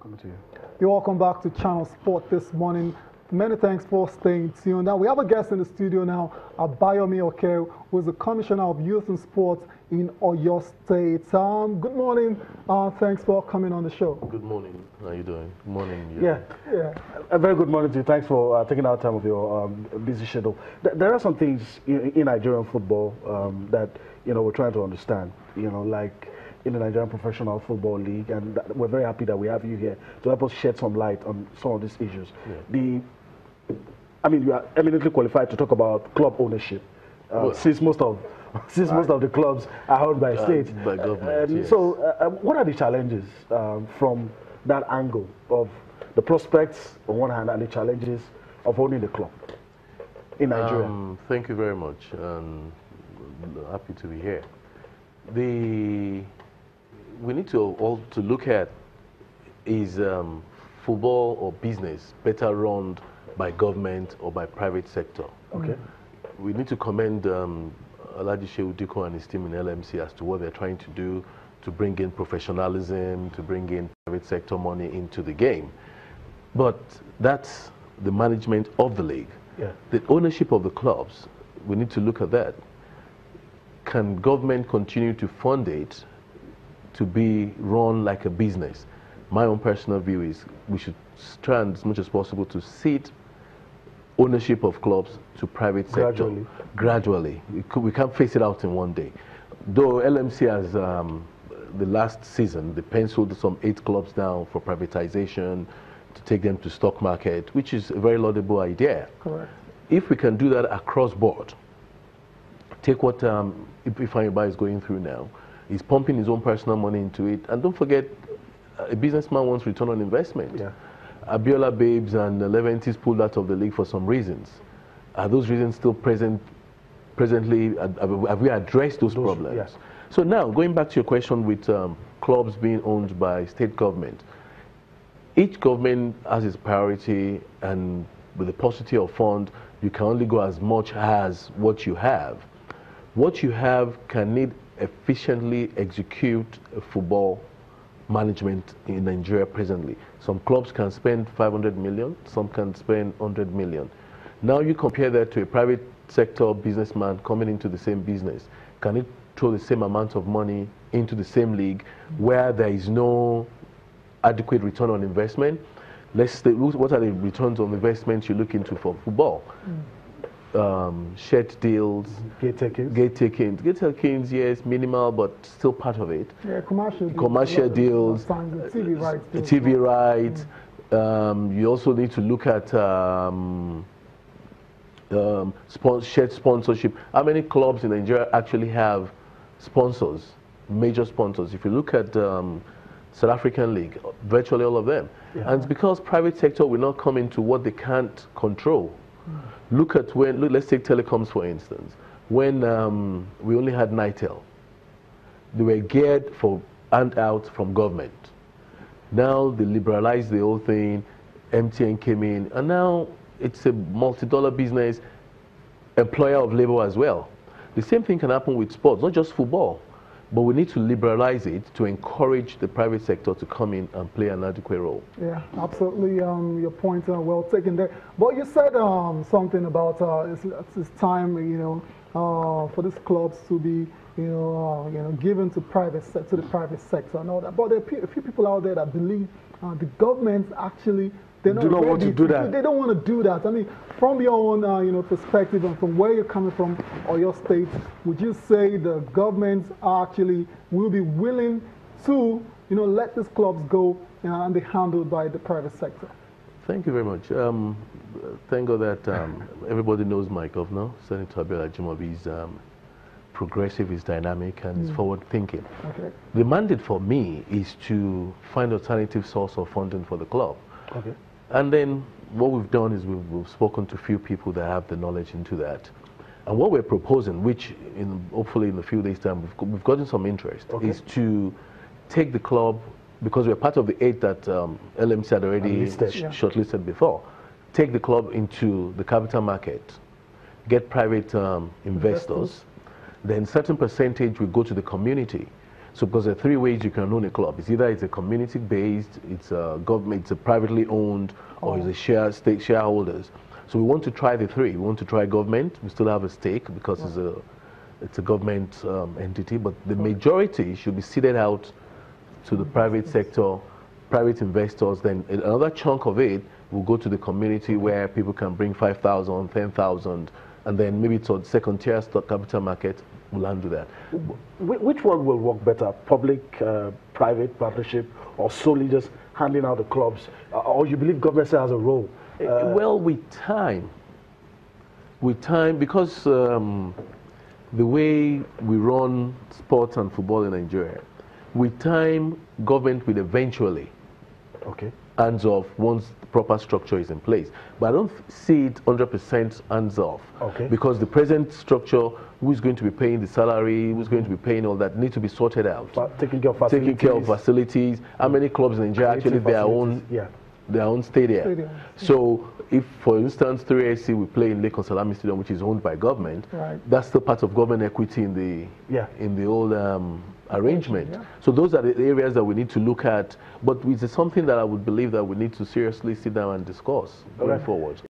Coming to you. You're welcome back to Channel Sport this morning. Many thanks for staying tuned. Now we have a guest in the studio now, Abayomi Oke, who is the Commissioner of Youth and Sports in Oyo State. Good morning. Thanks for coming on the show. Good morning. How are you doing? Good morning. Yeah. A very good morning to you. Thanks for taking out time of your busy schedule. There are some things in Nigerian football that we're trying to understand. Like in the Nigerian Professional Football League, and we're very happy that we have you here to help us shed some light on some of these issues. Yeah. You are eminently qualified to talk about club ownership, since most of the clubs are owned by states. By government, yes. So, what are the challenges from that angle of the prospects on one hand and the challenges of owning the club in Nigeria? Thank you very much. Happy to be here. We need to all to look at is football or business better run by government or by private sector. Okay. We need to commend Alhaji Shehu Diko and his team in LMC as to what they're trying to do to bring in professionalism, to bring in private sector money into the game. But that's the management of the league. Yeah. The ownership of the clubs, we need to look at that. Can government continue to fund it to be run like a business? My own personal view is we should try as much as possible to cede ownership of clubs to private sector. Gradually. We can't face it out in one day. Though LMC has, the last season, they penciled some 8 clubs down for privatization to take them to stock market, which is a very laudable idea. Correct. If we can do that across board, take what Ifeanyi is going through now. He's pumping his own personal money into it. And don't forget, a businessman wants return on investment. Yeah. Abiola Babes and Leventis pulled out of the league for some reasons. Are those reasons still presently? Have we addressed those problems? Yes. So now, going back to your question with clubs being owned by state government, each government has its priority, and with the paucity of fund, you can only go as much as what you have. What you have can need efficiently execute a football management in Nigeria presently. Some clubs can spend 500 million, some can spend 100 million. Now you compare that to a private sector businessman coming into the same business. Can it throw the same amount of money into the same league where there is no adequate return on investment? Let's say, what are the returns on investment you look into for football? Shed deals, gate takings, yes, minimal, but still part of it. Yeah, commercial deals, TV rights. TV rights. You also need to look at shared sponsorship. How many clubs in Nigeria actually have sponsors, major sponsors? If you look at South African League, virtually all of them. Yeah. And it's because private sector will not come into what they can't control. Look at let's take telecoms for instance. When we only had Nitel, they were geared for handout from government. Now they liberalized the whole thing, MTN came in, and now it's a multi-dollar business, employer of labor as well. The same thing can happen with sports, not just football. But we need to liberalize it to encourage the private sector to come in and play an adequate role. Yeah, absolutely. Your points are well taken there. But you said something about it's time, for these clubs to be, given to the private sector and all that. But there are a few people out there that believe the government actually do not want to do that. They don't want to do that. I mean, from your own, perspective and from where you're coming from or your state, would you say the government actually will be willing to, let these clubs go and be handled by the private sector? Thank you very much. Thank God that everybody knows my governor, Senator Abiola Ajimobi, is progressive, is dynamic, and is forward-thinking. Okay. The mandate for me is to find alternative source of funding for the club. Okay. And then what we've done is we've spoken to a few people that have the knowledge into that. And what we're proposing, which hopefully in a few days' time we've gotten some interest, is to take the club, because we're part of the 8 that LMC had already shortlisted before, take the club into the capital market, get private investors, then certain percentage will go to the community. So because there are three ways you can own a club. It's either it's a community-based, it's a government, it's a privately owned, or it's a state shareholders. So we want to try the three. We want to try government. We still have a stake because it's a government entity, but the majority should be seeded out to the private sector, private investors. Then another chunk of it will go to the community where people can bring 5,000, 10,000, and then maybe to a second tier stock capital market will handle that. Which one will work better, public, private partnership, or solely just handing out the clubs? Or you believe government still has a role? Well, with time, because the way we run sports and football in Nigeria, with time, government will eventually hands off once the proper structure is in place. But I don't see it 100% hands off. Because the present structure, who's going to be paying the salary, who's going to be paying all that, need to be sorted out. Taking care of facilities. How many clubs in Nigeria actually their own stadium? So if, for instance, 3SC we play in Lagos Salami Stadium, which is owned by government, that's still part of government equity in the old arrangement. So those are the areas that we need to look at, but it's something that I would believe that we need to seriously sit down and discuss going forward.